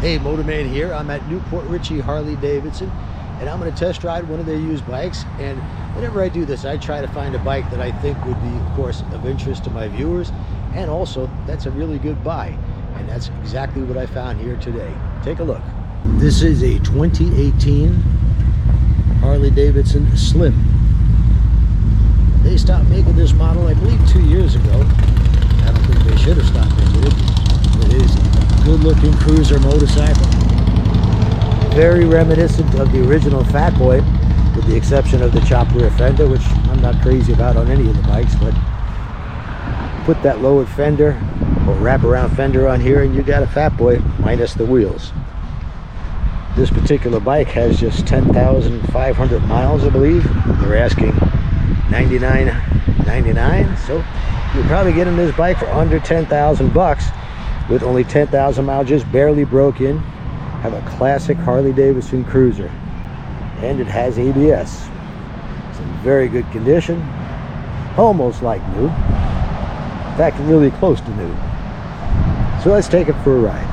Hey, Motorman here. I'm at Newport Richey Harley-Davidson, and I'm going to test ride one of their used bikes. And whenever I do this, I try to find a bike that I think would be, of course, of interest to my viewers, and also that's a really good buy. And that's exactly what I found here today. Take a look. This is a 2018 Harley-Davidson Slim. They stopped making this model, I believe, 2 years ago. I don't think they should have stopped making it. It is a good-looking cruiser motorcycle. Very reminiscent of the original Fat Boy, with the exception of the chopped rear fender, which I'm not crazy about on any of the bikes, but put that lowered fender or wraparound fender on here and you got a Fat Boy minus the wheels. This particular bike has just 10,500 miles, I believe. They're asking $99.99, so you're probably getting this bike for under 10,000 bucks with only 10,000 miles, just barely broke in. Have a classic Harley-Davidson cruiser, and it has ABS. It's in very good condition, almost like new. In fact, really close to new. So let's take it for a ride.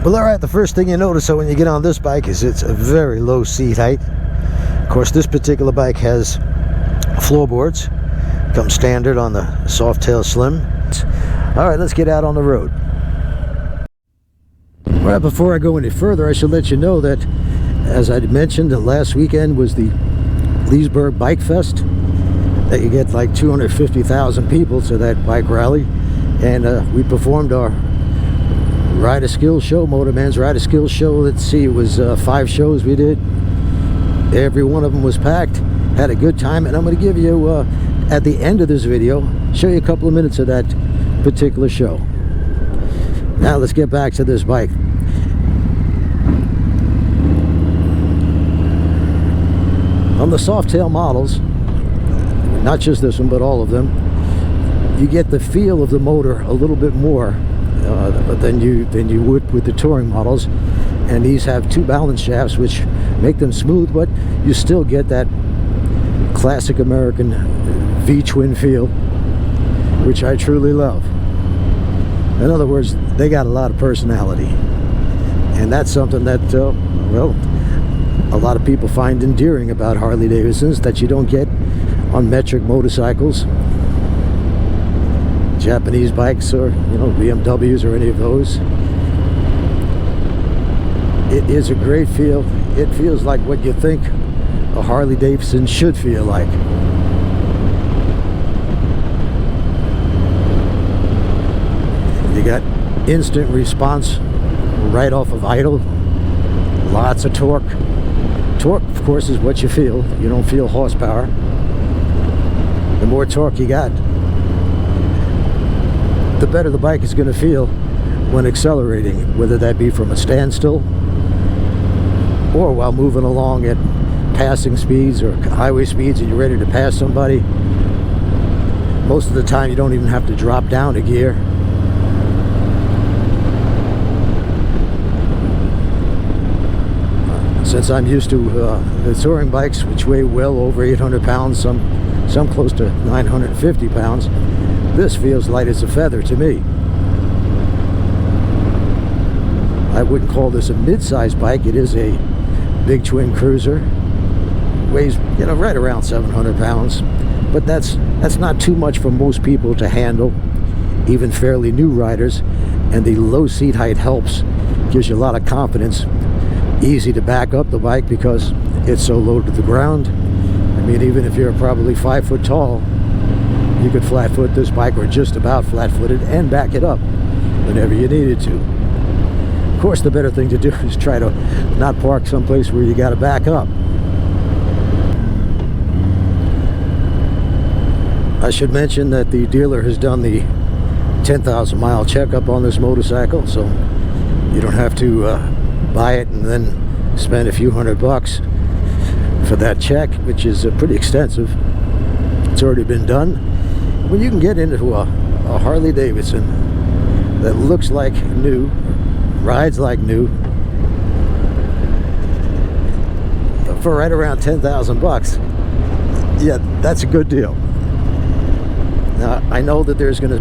Well, all right, the first thing you notice when you get on this bike is it's a very low seat height. Of course, this particular bike has floorboards. Comes standard on the Softail Slim. All right, let's get out on the road. Right before I go any further, I should let you know that, as I mentioned, last weekend was the Leesburg Bike Fest. That you get like 250,000 people to that bike rally, and we performed our rider skills show, Motorman's rider skills show. Let's see, it was 5 shows we did. Every one of them was packed. Had a good time, and I'm going to give you at the end of this video, show you a couple of minutes of that particular show. Now let's get back to this bike. On the Softail models, not just this one but all of them, you get the feel of the motor a little bit more than you would with the touring models. And these have 2 balance shafts which make them smooth, but you still get that classic American V-twin feel, which I truly love. In other words, they got a lot of personality, and that's something that well, a lot of people find endearing about Harley-Davidsons that you don't get on metric motorcycles, Japanese bikes, or BMWs or any of those. It is a great feel. It feels like what you think a Harley-Davidson should feel like. You got instant response right off of idle. Lots of torque. Torque, of course, is what you feel. You don't feel horsepower. The more torque you got, the better the bike is going to feel when accelerating, whether that be from a standstill or while moving along at passing speeds or highway speeds and you're ready to pass somebody. Most of the time you don't even have to drop down a gear. Since I'm used to the touring bikes, which weigh well over 800 pounds, some close to 950 pounds, this feels light as a feather to me. I wouldn't call this a mid-size bike. It is a big twin cruiser. Weighs right around 700 pounds, but that's not too much for most people to handle, even fairly new riders. And the low seat height helps, gives you a lot of confidence. Easy to back up the bike because it's so low to the ground. I mean, even if you're probably 5 foot tall, you could flat foot this bike, or just about flat footed, and back it up whenever you needed to. Of course, the better thing to do is try to not park someplace where you got to back up. I should mention that the dealer has done the 10,000 mile checkup on this motorcycle, so you don't have to buy it and then spend a few $100 for that check, which is pretty extensive. It's already been done. When you can get into a Harley-Davidson that looks like new, rides like new, for right around 10,000 bucks, yeah, that's a good deal. Now, I know that there's gonna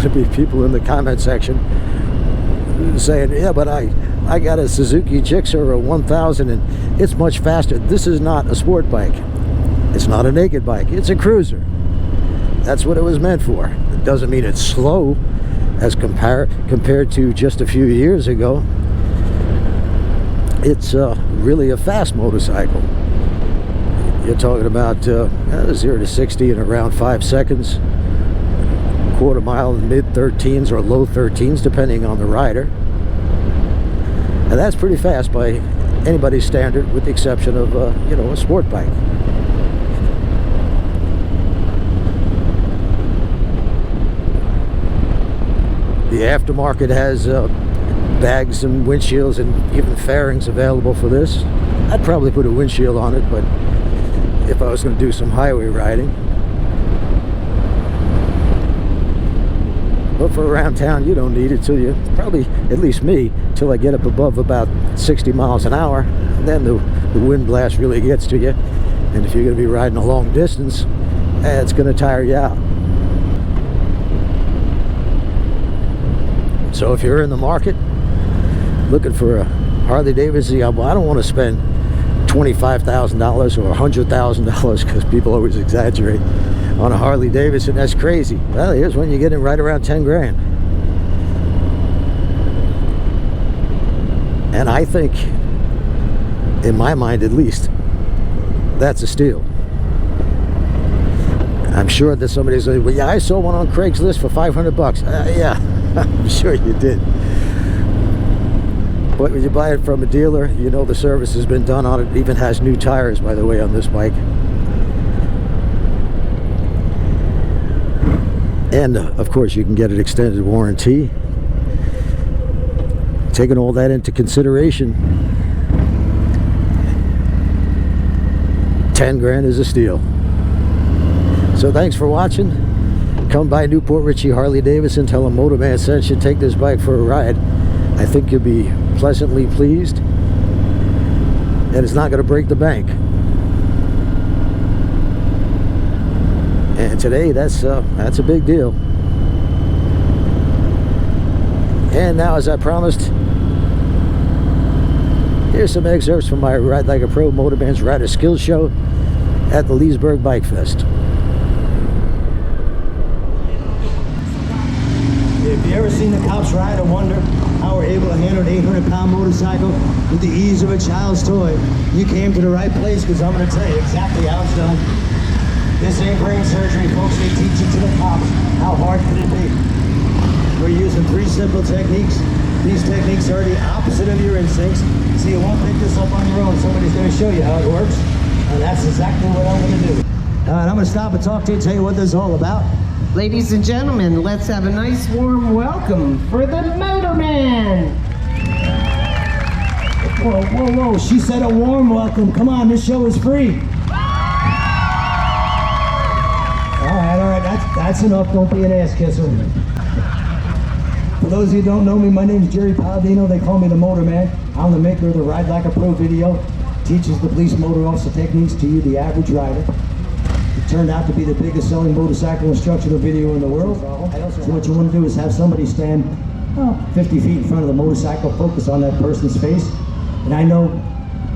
be people in the comment section saying, yeah, but I got a Suzuki Gixxer, a 1000, and it's much faster. This is not a sport bike. It's not a naked bike. It's a cruiser. That's what it was meant for. It doesn't mean it's slow as compared to just a few years ago. It's really a fast motorcycle. You're talking about 0 to 60 in around 5 seconds. Quarter mile in mid-13s or low 13s, depending on the rider. And that's pretty fast by anybody's standard, with the exception of, a sport bike. The aftermarket has bags and windshields and even fairings available for this. I'd probably put a windshield on it, but if I was going to do some highway riding. But for around town, you don't need it till you, probably, at least me, till I get up above about 60 miles an hour. And then the wind blast really gets to you. And if you're going to be riding a long distance, it's going to tire you out. So if you're in the market looking for a Harley-Davidson, I don't want to spend $25,000 or $100,000, because people always exaggerate on a Harley-Davidson. That's crazy. Well, here's when you get in right around 10 grand. And I think, in my mind at least, that's a steal. I'm sure that somebody's going, well, yeah, I saw one on Craigslist for $500. Yeah, I'm sure you did. But when you buy it from a dealer, you know the service has been done on it. It even has new tires, by the way, on this bike. And of course, you can get an extended warranty. Taking all that into consideration, 10 grand is a steal. So thanks for watching. Come by Newport Richie Harley-Davidson. Tell them Motorman sent you. Take this bike for a ride. I think you'll be pleasantly pleased. And it's not going to break the bank. And today, that's a big deal. And now, as I promised, here's some excerpts from my Ride Like a Pro Motorman's Rider Skills Show at the Leesburg Bike Fest. If you ever seen the cops ride and wonder how we're able to handle an 800-pound motorcycle with the ease of a child's toy, you came to the right place, because I'm going to tell you exactly how it's done. This ain't brain surgery, folks. They teach it to the cops. How hard could it be? We're using 3 simple techniques. These techniques are the opposite of your instincts, so you won't pick this up on your own. Somebody's going to show you how it works, and that's exactly what I'm going to do. All right, I'm going to stop and talk to you, tell you what this is all about. Ladies and gentlemen, let's have a nice warm welcome for the Motorman. Whoa, whoa, whoa. She said a warm welcome. Come on, this show is free. All right, that's enough. Don't be an ass kisser. For those of you who don't know me, my name is Jerry Palladino. They call me the Motorman. I'm the maker of the Ride Like a Pro video. Teaches the police motor officer techniques to you, the average rider. It turned out to be the biggest selling motorcycle instructional video in the world. So what you want to do is have somebody stand 50 feet in front of the motorcycle, focus on that person's face. And I know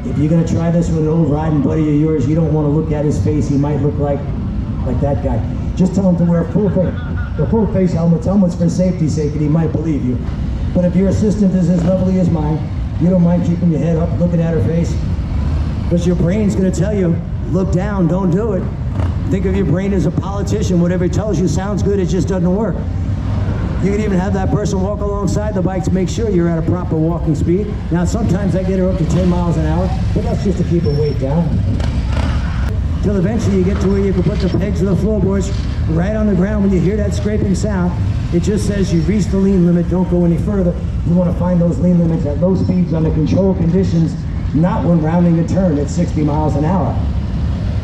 if you're going to try this with an old riding buddy of yours, you don't want to look at his face. He might look like that guy. Just tell him to wear the full face helmet. Helmet's for safety's sake, and he might believe you. But if your assistant is as lovely as mine, you don't mind keeping your head up, looking at her face, because your brain's going to tell you, look down, don't do it. Think of your brain as a politician. Whatever it tells you sounds good, it just doesn't work. You can even have that person walk alongside the bike to make sure you're at a proper walking speed. Now, sometimes I get her up to 10 miles an hour, but that's just to keep her weight down. Till eventually you get to where you can put the pegs of the floorboards right on the ground. When you hear that scraping sound, it just says you've reached the lean limit, don't go any further. You want to find those lean limits at low speeds under controlled conditions, not when rounding a turn at 60 miles an hour.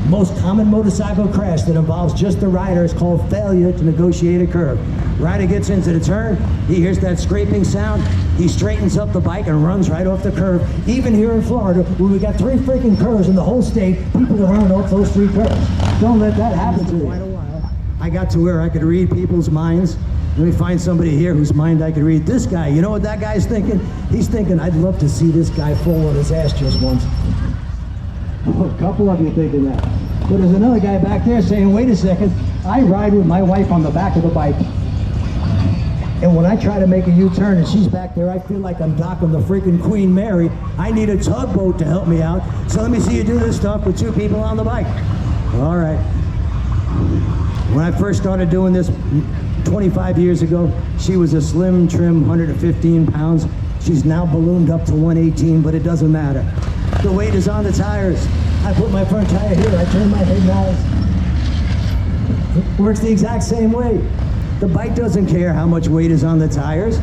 Most common motorcycle crash that involves just the rider is called failure to negotiate a curve. Rider gets into the turn, he hears that scraping sound, he straightens up the bike and runs right off the curve. Even here in Florida, where we got 3 freaking curves in the whole state, people are running off those 3 curves. Don't let that happen to you. Quite a while, I got to where I could read people's minds, Let me find somebody here whose mind I can read. This guy, you know what that guy's thinking? He's thinking, I'd love to see this guy fall on his ass just once. Oh, a couple of you thinking that. But there's another guy back there saying, wait a second, I ride with my wife on the back of the bike. And when I try to make a U-turn and she's back there, I feel like I'm docking the freaking Queen Mary. I need a tugboat to help me out. So let me see you do this stuff with two people on the bike. All right. When I first started doing this 25 years ago, she was a slim, trim, 115 pounds. She's now ballooned up to 118, but it doesn't matter. The weight is on the tires. I put my front tire here, I turn my head now. It works the exact same way. The bike doesn't care how much weight is on the tires.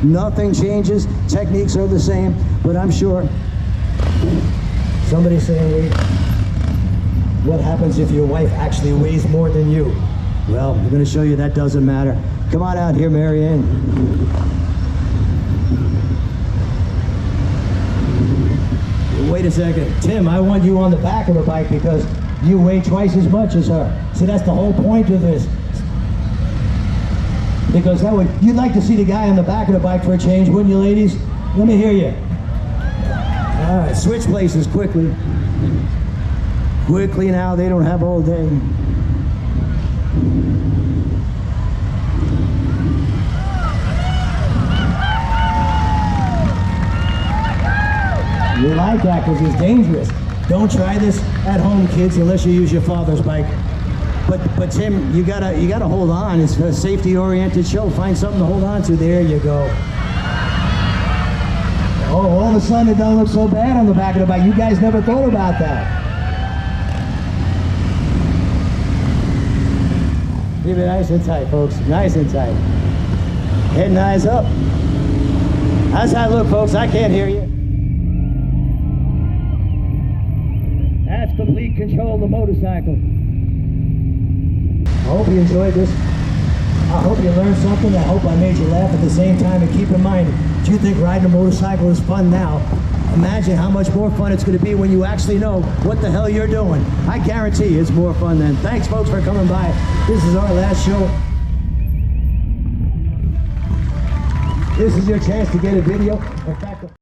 Nothing changes, techniques are the same, but I'm sure somebody's saying, wait, what happens if your wife actually weighs more than you? Well, we're going to show you that doesn't matter. Come on out here, Mary Ann. Wait a second. Tim, I want you on the back of the bike because you weigh twice as much as her. See, that's the whole point of this. Because that would, you'd like to see the guy on the back of the bike for a change, wouldn't you, ladies? Let me hear you. All right, switch places quickly. Quickly now, they don't have all day. You like that because it's dangerous. Don't try this at home, kids, unless you use your father's bike. But Tim, you gotta hold on. It's a safety-oriented show. Find something to hold on to. There you go. Oh, all of a sudden it doesn't look so bad on the back of the bike. You guys never thought about that. Keep it nice and tight, folks. Nice and tight. Head and eyes up. How's that look, folks? I can't hear you. That's complete control of the motorcycle. I hope you enjoyed this. I hope you learned something. I hope I made you laugh at the same time. And keep in mind, if you think riding a motorcycle is fun now, imagine how much more fun it's going to be when you actually know what the hell you're doing. I guarantee you it's more fun then. Thanks, folks, for coming by. This is our last show. This is your chance to get a video. In fact,